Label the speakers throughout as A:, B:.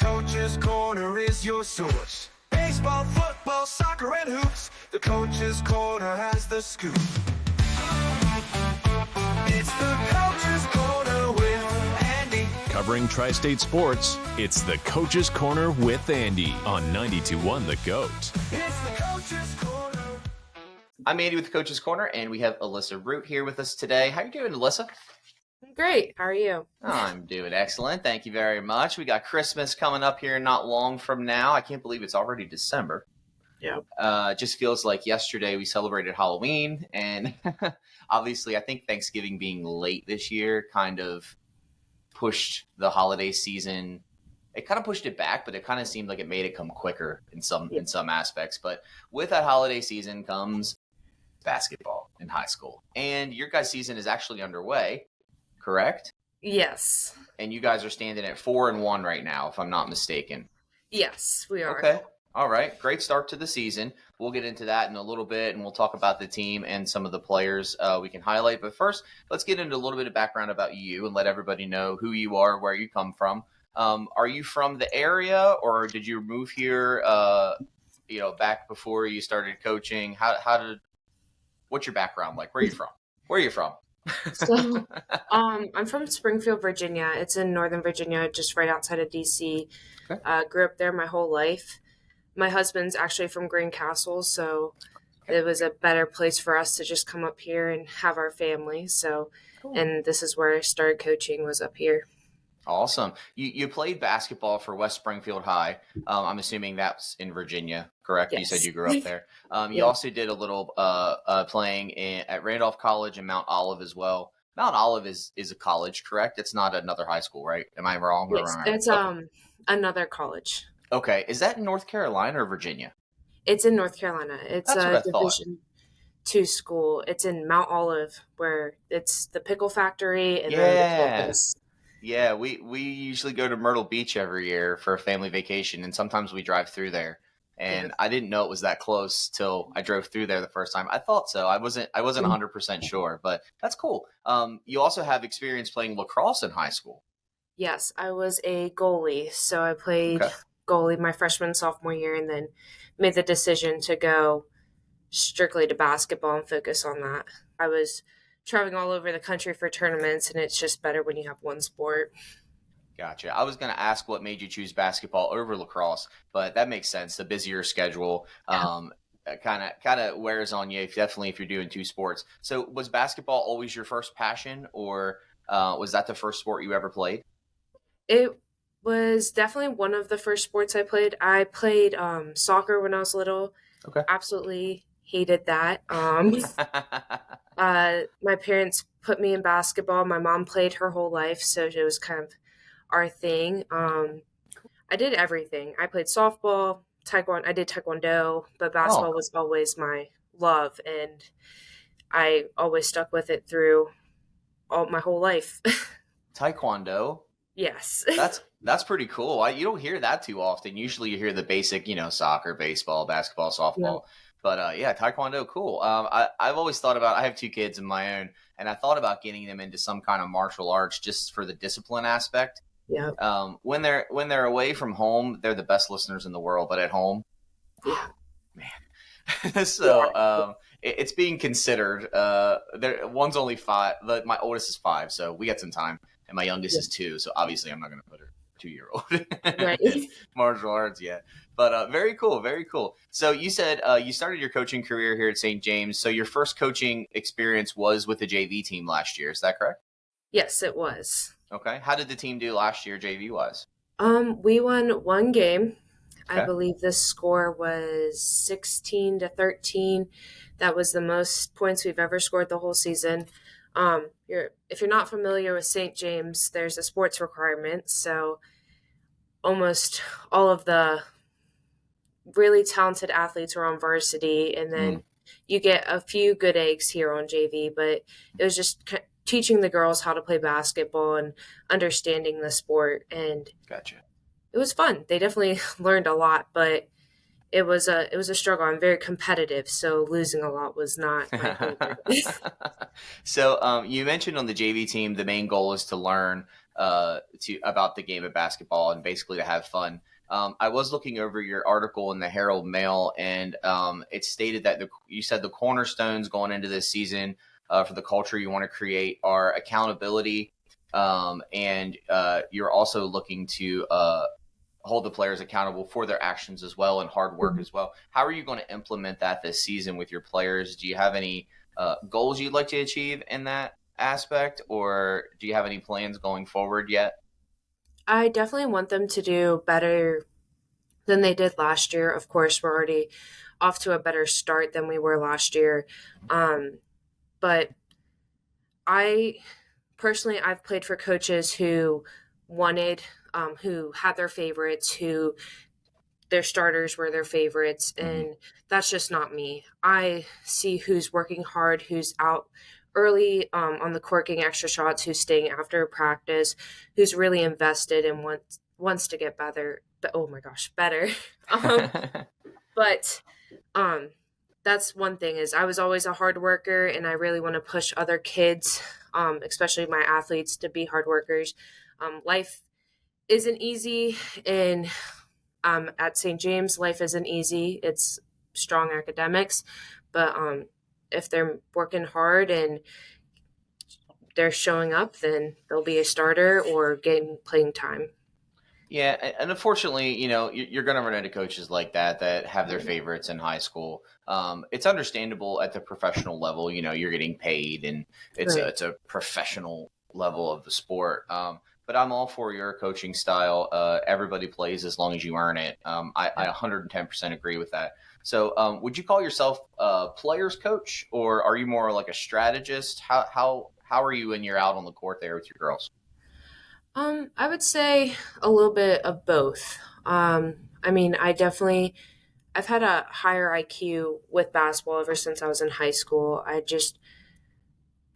A: Coach's Corner is your source. Baseball, football, soccer, and hoops. The Coach's Corner has the scoop. It's the Coach's Corner with Andy.
B: Covering Tri-State sports, it's the Coach's Corner with Andy on 92.1 The GOAT.
A: It's the Coach's Corner.
C: I'm Andy with the Coach's Corner, and we have Alyssa Root here with us today. How are you doing, Alyssa?
D: Great. How are you?
C: I'm doing excellent. Thank you very much. We got Christmas coming up here not long from now. I can't believe it's already December.
D: Yeah.
C: It just feels like yesterday we celebrated Halloween, and obviously I think Thanksgiving being late this year kind of pushed the holiday season. It kind of pushed it back, but it kind of seemed like it made it come quicker in some aspects. But with that holiday season comes basketball in high school, and your guys' season is actually underway. Correct?
D: Yes.
C: And you guys are standing at 4-1 right now, if I'm not mistaken.
D: Yes, we are.
C: Okay. All right. Great start to the season. We'll get into that in a little bit, and we'll talk about the team and some of the players we can highlight. But first, let's get into a little bit of background about you and let everybody know who you are, where you come from. Are you from the area, or did you move here, back before you started coaching? What's your background like? Where are you from? Where are you from?
D: So, I'm from Springfield, Virginia. It's in Northern Virginia, just right outside of D.C.
C: Okay.
D: Grew up there my whole life. My husband's actually from Greencastle, so it was a better place for us to just come up here and have our family. So,
C: Cool.
D: And this is where I started coaching, was up here.
C: Awesome. You played basketball for West Springfield High. I'm assuming that's in Virginia, correct?
D: Yes.
C: You said you grew up there. You
D: Yeah.
C: also did a little playing at Randolph College and Mount Olive as well. Mount Olive is a college, correct? It's not another high school, right? Am I wrong? Or
D: Yes,
C: am I right?
D: it's another college.
C: Okay. Is that in North Carolina or Virginia?
D: It's in North Carolina. It's
C: That's
D: a
C: what I thought.
D: Division II school. It's in Mount Olive, where it's the pickle factory and then the
C: Yeah.
D: campus.
C: Yeah, we usually go to Myrtle Beach every year for a family vacation, and sometimes we drive through there. And I didn't know it was that close till I drove through there the first time. I thought so. I wasn't 100% sure, but that's cool. You also have experience playing lacrosse in high school.
D: Yes, I was a goalie. So I played
C: Okay.
D: goalie my freshman and sophomore year, and then made the decision to go strictly to basketball and focus on that. I was traveling all over the country for tournaments, and it's just better when you have one sport.
C: Gotcha. I was going to ask what made you choose basketball over lacrosse, but that makes sense. The busier schedule kind of wears on you, definitely if you're doing two sports. So was basketball always your first passion, or was that the first sport you ever played?
D: It was definitely one of the first sports I played. I played soccer when I was little.
C: Okay.
D: Absolutely hated that. My parents put me in basketball. My mom played her whole life, so it was kind of our thing. I did everything. I played softball, taekwondo. I did taekwondo, but basketball was always my love, and I always stuck with it through my whole life.
C: Taekwondo?
D: Yes.
C: That's pretty cool. You don't hear that too often. Usually you hear the basic, soccer, baseball, basketball, softball.
D: Yeah.
C: But Taekwondo, cool. I've always thought about, I have two kids of my own, and I thought about getting them into some kind of martial arts just for the discipline aspect.
D: Yeah.
C: When they're away from home, they're the best listeners in the world, but at home, man. So it's being considered. One's only 5. My oldest is 5, so we got some time, and my youngest is 2. So obviously, I'm not going to put her 2-year-old
D: Right.
C: martial arts yet. But very cool, very cool. So you said you started your coaching career here at St. James. So your first coaching experience was with the JV team last year. Is that correct?
D: Yes, it was.
C: Okay. How did the team do last year, JV-wise?
D: We won one game.
C: Okay.
D: I believe the score was 16-13. That was the most points we've ever scored the whole season. If you're not familiar with St. James, there's a sports requirement. So almost all of the really talented athletes are on varsity, and then you get a few good eggs here on JV. But it was just teaching the girls how to play basketball and understanding the sport, and
C: Gotcha.
D: it was fun. They definitely learned a lot, but it was a struggle. I'm very competitive, so losing a lot was not my favorite.
C: So you mentioned on the JV team, the main goal is to learn to about the game of basketball and basically to have fun. I was looking over your article in the Herald Mail, and it stated that you said the cornerstones going into this season for the culture you want to create are accountability, and you're also looking to hold the players accountable for their actions as well and hard work as well. How are you going to implement that this season with your players? Do you have any goals you'd like to achieve in that aspect, or do you have any plans going forward yet?
D: I definitely want them to do better than they did last year. Of course, we're already off to a better start than we were last year. But I personally, I've played for coaches who wanted, who had their favorites, who their starters were their favorites, and that's just not me. I see who's working hard, who's out early on the court getting extra shots, who's staying after practice, who's really invested and wants to get better. But oh my gosh, better. But that's one thing is I was always a hard worker, and I really want to push other kids, especially my athletes, to be hard workers. Life isn't easy, and at St. James, life isn't easy. It's strong academics, but if they're working hard and they're showing up, then they'll be a starter or getting playing time.
C: Yeah, and unfortunately, you're going to run into coaches like that have their favorites in high school. It's understandable at the professional level. You're getting paid, and it's
D: Right.
C: it's a professional level of the sport. But I'm all for your coaching style. Everybody plays as long as you earn it. I 110% agree with that. So, would you call yourself a player's coach, or are you more like a strategist? How are you when you're out on the court there with your girls?
D: I would say a little bit of both. I mean, I've had a higher IQ with basketball ever since I was in high school. I just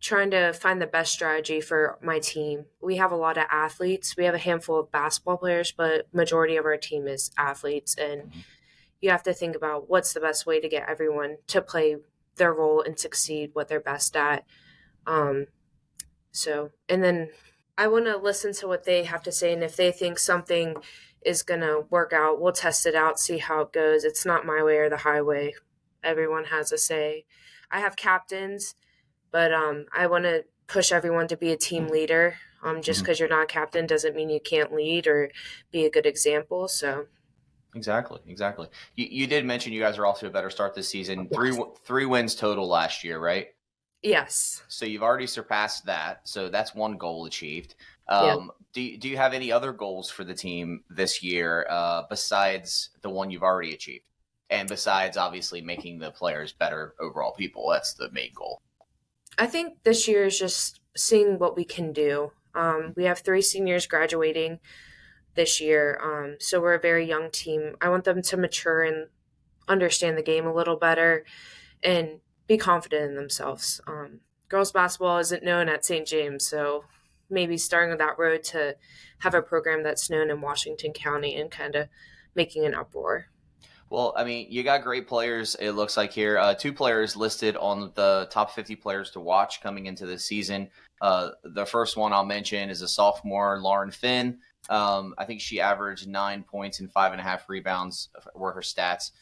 D: trying to find the best strategy for my team. We have a lot of athletes. We have a handful of basketball players, but majority of our team is athletes, and you have to think about what's the best way to get everyone to play their role and succeed what they're best at. And then I want to listen to what they have to say, and if they think something is going to work out, we'll test it out, see how it goes. It's not my way or the highway. Everyone has a say. I have captains, but I want to push everyone to be a team leader. Just because you're not a captain doesn't mean you can't lead or be a good example. So
C: Exactly. You did mention you guys are off to a better start this season.
D: Yes.
C: Three wins total last year, right?
D: Yes.
C: So you've already surpassed that. So that's one goal achieved.
D: Yeah.
C: Do you have any other goals for the team this year besides the one you've already achieved? And besides, obviously, making the players better overall people. That's the main goal.
D: I think this year is just seeing what we can do. We have 3 seniors graduating this year, so we're a very young team. I want them to mature and understand the game a little better and be confident in themselves. Girls basketball isn't known at St. James, so maybe starting on that road to have a program that's known in Washington County and kind of making an uproar.
C: Well, I mean, you got great players, it looks like here. 2 players listed on the top 50 players to watch coming into this season. The first one I'll mention is a sophomore, Lauren Finn. I think she averaged 9 points and 5.5 rebounds were her stats.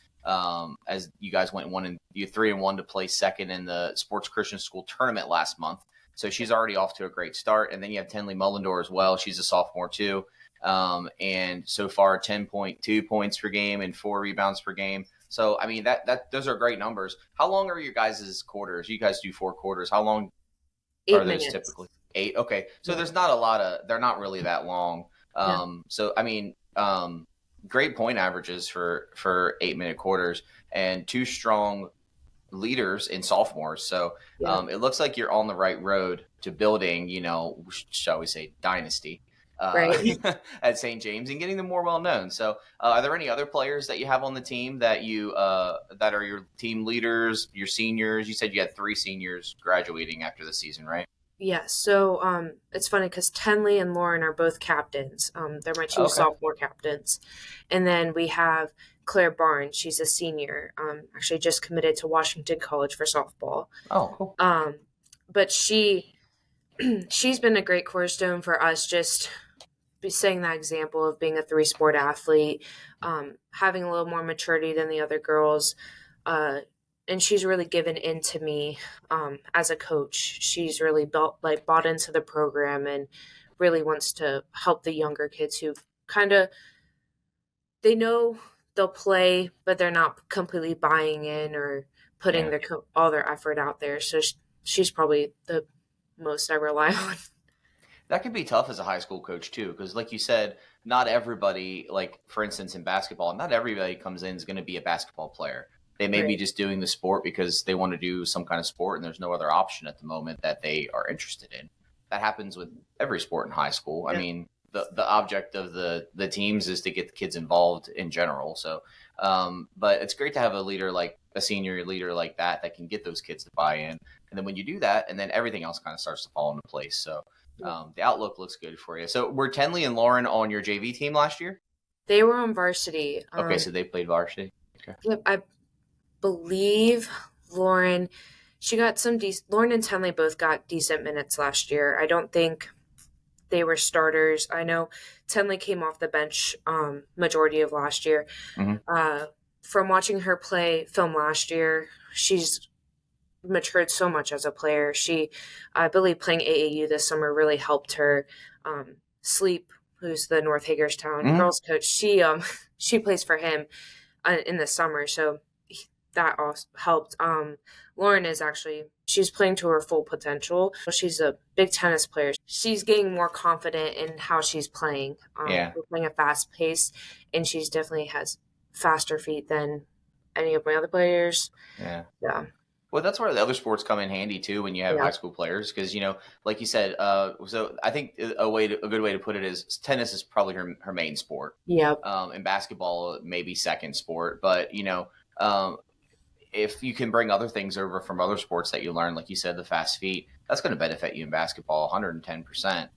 C: As you guys went 3-1 to play second in the Sports Christian School tournament last month. So she's already off to a great start. And then you have Tenley Mullendor as well. She's a sophomore too. And so far 10.2 points per game and 4 rebounds per game. So, I mean, those are great numbers. How long are your guys' quarters? You guys do 4 quarters. How long
D: 8
C: are those
D: minutes.
C: typically? 8. Okay. So there's not a lot they're not really that long. So, I mean, great point averages for 8-minute quarters and 2 strong leaders in sophomores. So it looks like you're on the right road to building, shall we say, dynasty
D: Right.
C: at St. James and getting them more well known. So are there any other players that you have on the team that that are your team leaders, your seniors? You said you had 3 seniors graduating after the season, right?
D: Yes. So it's funny because Tenley and Lauren are both captains. They're my 2
C: Okay.
D: sophomore captains. And then we have Claire Barnes. She's a senior. Actually just committed to Washington College for softball.
C: Oh, cool.
D: But she she's been a great cornerstone for us, just setting that example of being a three-sport athlete, having a little more maturity than the other girls. And she's really given into me as a coach. She's really bought into the program and really wants to help the younger kids who kind of, they know they'll play, but they're not completely buying in or putting
C: Yeah.
D: all their effort out there. So she's probably the most I rely on.
C: That can be tough as a high school coach too, because like you said, not everybody, like for instance in basketball, not everybody comes in is going to be a basketball player. They may be
D: Right.
C: just doing the sport because they want to do some kind of sport and there's no other option at the moment that they are interested in. That happens with every sport in high school. I
D: Yeah.
C: mean, the object of the teams is to get the kids involved in general. So, but it's great to have a leader like a senior leader like that can get those kids to buy in. And then when you do that, and then everything else kind of starts to fall into place. So, the outlook looks good for you. So were Tenley and Lauren on your JV team last year?
D: They were on varsity.
C: Okay, so they played varsity. Okay.
D: Yep, I believe Lauren, she got Lauren and Tenley both got decent minutes last year. I don't think they were starters. I know Tenley came off the bench majority of last year.
C: Mhm.
D: From watching her play film last year, she's matured so much as a player. She, I believe, playing AAU this summer really helped her. Sleep, who's the North Hagerstown girls coach, she plays for him in the summer, so that also helped. Lauren is she's playing to her full potential. She's a big tennis player. She's getting more confident in how she's playing.
C: Yeah.
D: We're playing a fast pace, and she's definitely has faster feet than any of my other players.
C: Yeah.
D: Yeah.
C: Well, that's where the other sports come in handy too when you have high school players, because like you said. So I think a good way to put it is tennis is probably her main sport.
D: Yep.
C: And basketball maybe second sport, but if you can bring other things over from other sports that you learn, like you said, the fast feet, that's going to benefit you in basketball 110%.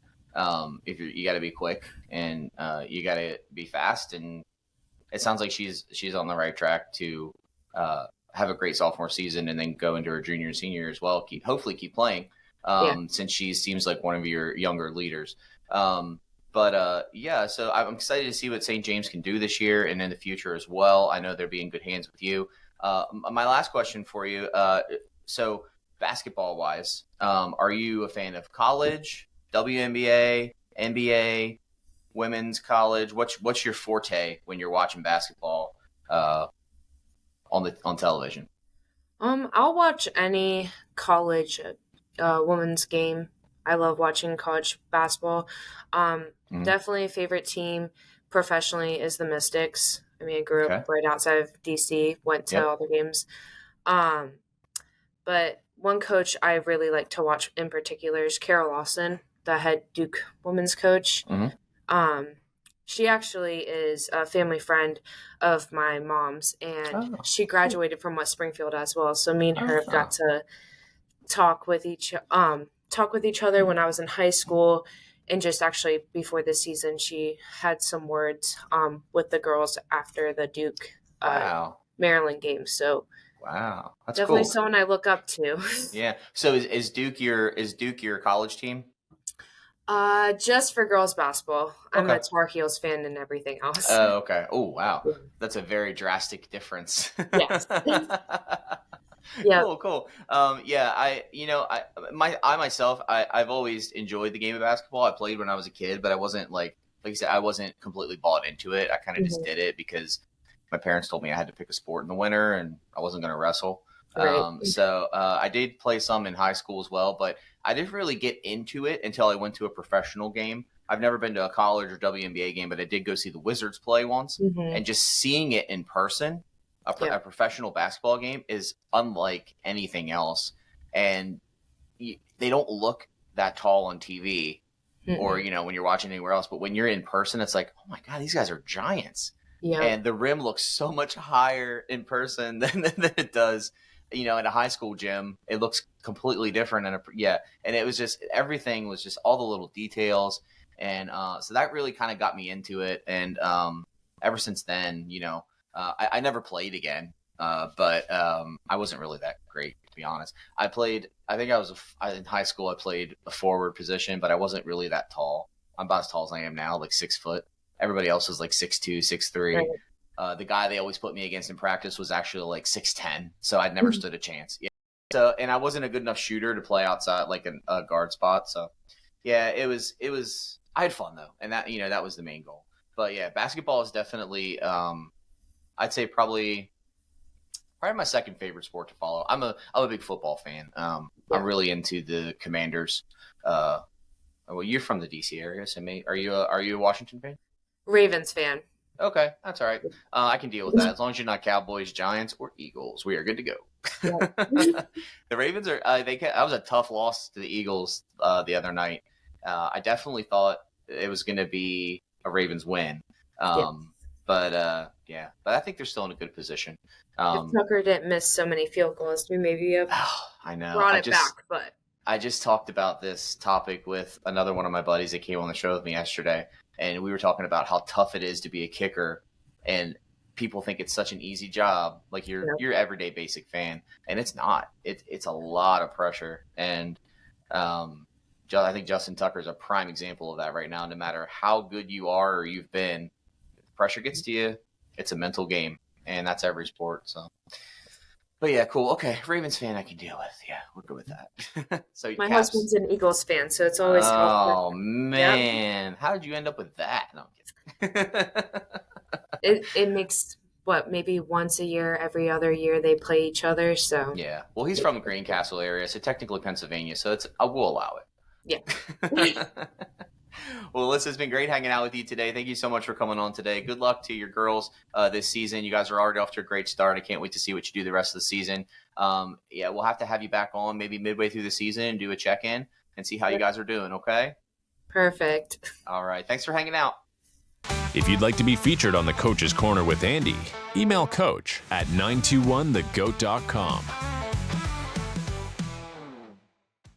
C: If you got to be quick and you got to be fast, and it sounds like she's on the right track to have a great sophomore season and then go into her junior and senior as well. Hopefully keep playing since she seems like one of your younger leaders. So I'm excited to see what St. James can do this year and in the future as well. I know they'll be in good hands with you. My last question for you. So basketball wise, are you a fan of college, WNBA, NBA, women's college? What's your forte when you're watching basketball on television?
D: I'll watch any college women's game. I love watching college basketball. Definitely a favorite team professionally is the Mystics. I mean, I grew up right outside of DC, went to all the games. But one coach I really like to watch in particular is Carol Lawson, the head Duke women's coach. She actually is a family friend of my mom's, and she graduated from West Springfield as well. So me and her have got to talk with each other when I was in high school. And just actually before this season, she had some words with the girls after the Duke Maryland game. So
C: that's
D: definitely
C: cool.
D: someone I look up to.
C: Yeah. So is Duke your college team?
D: Just for girls basketball. I'm a Tar Heels fan and everything else.
C: Oh, okay. Oh, wow. That's a very drastic difference.
D: Yes. Yeah.
C: Cool. I myself, I've always enjoyed the game of basketball. I played when I was a kid, but I wasn't like you said, I wasn't completely bought into it. I kind of just did it because my parents told me I had to pick a sport in the winter and I wasn't going to wrestle.
D: Right.
C: I did play some in high school as well, but I didn't really get into it until I went to a professional game. I've never been to a college or WNBA game, but I did go see the Wizards play once, and just seeing it in person. A professional basketball game is unlike anything else, and they don't look that tall on TV or when you're watching anywhere else. But when you're in person, it's like, oh my god, these guys are giants. Yeah, and the rim looks so much higher in person than it does, in a high school gym. It looks completely different, and it was just everything was just all the little details, and so that really kind of got me into it, and ever since then, I never played again, but I wasn't really that great great, to be honest. I think in high school, I played a forward position, but I wasn't really that tall. I'm about as tall as I am now, like 6 foot. Everybody else was like 6'2", 6'3".
D: Right.
C: The guy they always put me against in practice was actually like 6'10", so I'd never stood a chance. Yeah. So, and I wasn't a good enough shooter to play outside like a guard spot. So, yeah, it was. I had fun though, and that was the main goal. But yeah, basketball is definitely, I'd say probably my second favorite sport to follow. I'm a big football fan. I'm really into the Commanders. Well, you're from the DC area, so are you a Washington fan?
D: Ravens fan.
C: Okay, that's all right. I can deal with that as long as you're not Cowboys, Giants, or Eagles. We are good to go.
D: Yeah.
C: The Ravens are. That was a tough loss to the Eagles the other night. I definitely thought it was going to be a Ravens win. But I think they're still in a good position.
D: If Tucker didn't miss so many field goals, we maybe have
C: I know.
D: brought it back. But
C: I just talked about this topic with another one of my buddies that came on the show with me yesterday, and we were talking about how tough it is to be a kicker, and people think it's such an easy job, like your everyday basic fan, and it's not. It's a lot of pressure, and I think Justin Tucker is a prime example of that right now. No matter how good you are or you've been, if the pressure gets to you, it's a mental game, and that's every sport. So, but yeah, cool. Okay, Ravens fan, I can deal with. Yeah, we're good with that. So
D: my husband's an Eagles fan, so it's always
C: oh man, how did you end up with that? No, I'm kidding.
D: it makes maybe once a year, every other year they play each other. So
C: yeah, well, he's from the Greencastle area, so technically Pennsylvania, so I will allow it.
D: Yeah.
C: Well, Alyssa, it's been great hanging out with you today. Thank you so much for coming on today. Good luck to your girls this season. You guys are already off to a great start. I can't wait to see what you do the rest of the season. We'll have to have you back on maybe midway through the season and do a check-in and see how you guys are doing, okay?
D: Perfect.
C: All right. Thanks for hanging out.
B: If you'd like to be featured on the Coach's Corner with Andy, email coach at 921thegoat.com.